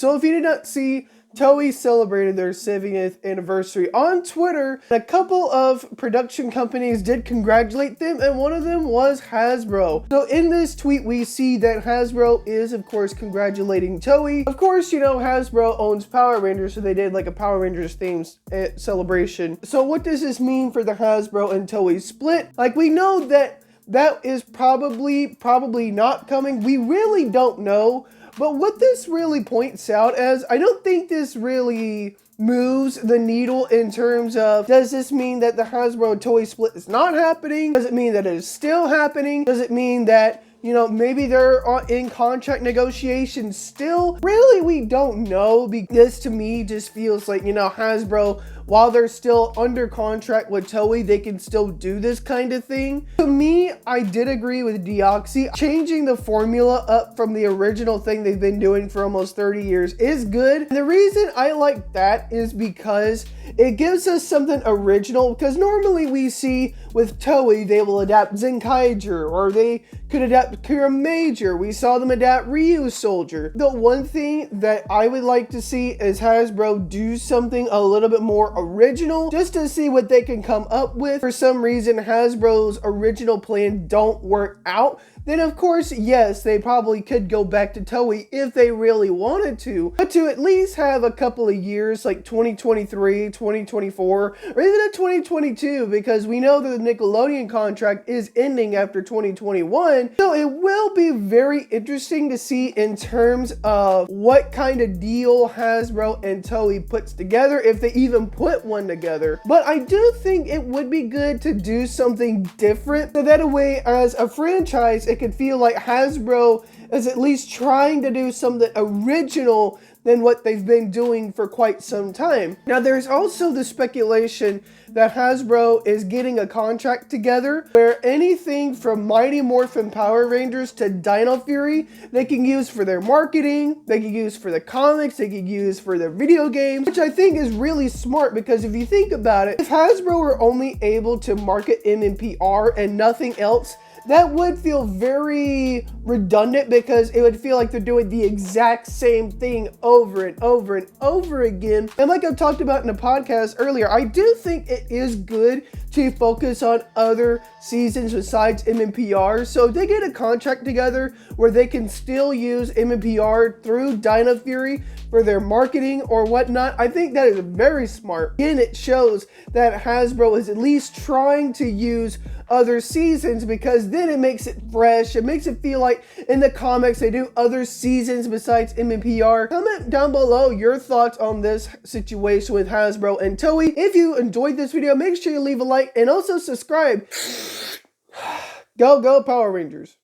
So if you did not see, Toei celebrated their 70th anniversary on Twitter. A couple of production companies did congratulate them, and one of them was Hasbro. So in this tweet, we see that Hasbro is, of course, congratulating Toei. Of course, you know, Hasbro owns Power Rangers, so they did like a Power Rangers themed celebration. So what does this mean for the Hasbro and Toei split? Like, we know that is probably not coming. We really don't know. But what this really points out as, I don't think this really moves the needle in terms of, does this mean that the Hasbro and Toei split is not happening? Does it mean that it is still happening? Does it mean that, you know, maybe they're in contract negotiations still? Really, we don't know, because this to me just feels like, you know, Hasbro, while they're still under contract with Toei, they can still do this kind of thing. To me, I did agree with Deoxy. Changing the formula up from the original thing they've been doing for almost 30 years is good. And the reason I like that is because it gives us something original, because normally we see with Toei, they will adapt Zenkaiger, or they could adapt Kira Major. We saw them adapt Ryu Soldier. The one thing that I would like to see is Hasbro do something a little bit more original, just to see what they can come up with. For some reason, Hasbro's original plan don't work out, then of course, yes, they probably could go back to Toei if they really wanted to, but to at least have a couple of years, like 2023, 2024, or even a 2022, because we know that the Nickelodeon contract is ending after 2021, so it will be very interesting to see in terms of what kind of deal Hasbro and Toei puts together, if they even put one together. But I do think it would be good to do something different, so that way, as a franchise, it could feel like Hasbro is at least trying to do something original than what they've been doing for quite some time. Now, there's also the speculation that Hasbro is getting a contract together where anything from Mighty Morphin Power Rangers to Dino Fury, they can use for their marketing, they can use for the comics, they can use for their video games, which I think is really smart, because if you think about it, if Hasbro were only able to market MMPR and nothing else, that would feel very redundant, because it would feel like they're doing the exact same thing over and over and over again. And like I've talked about in the podcast earlier, I do think it is good to focus on other seasons besides MMPR. So if they get a contract together where they can still use MMPR through Dino Fury for their marketing or whatnot, I think that is very smart. Again, it shows that Hasbro is at least trying to use other seasons, because then it makes it fresh. It makes it feel like in the comics they do other seasons besides MMPR. Comment down below your thoughts on this situation with Hasbro and Toei. If you enjoyed this video, make sure you leave a like and also subscribe. Go Power Rangers.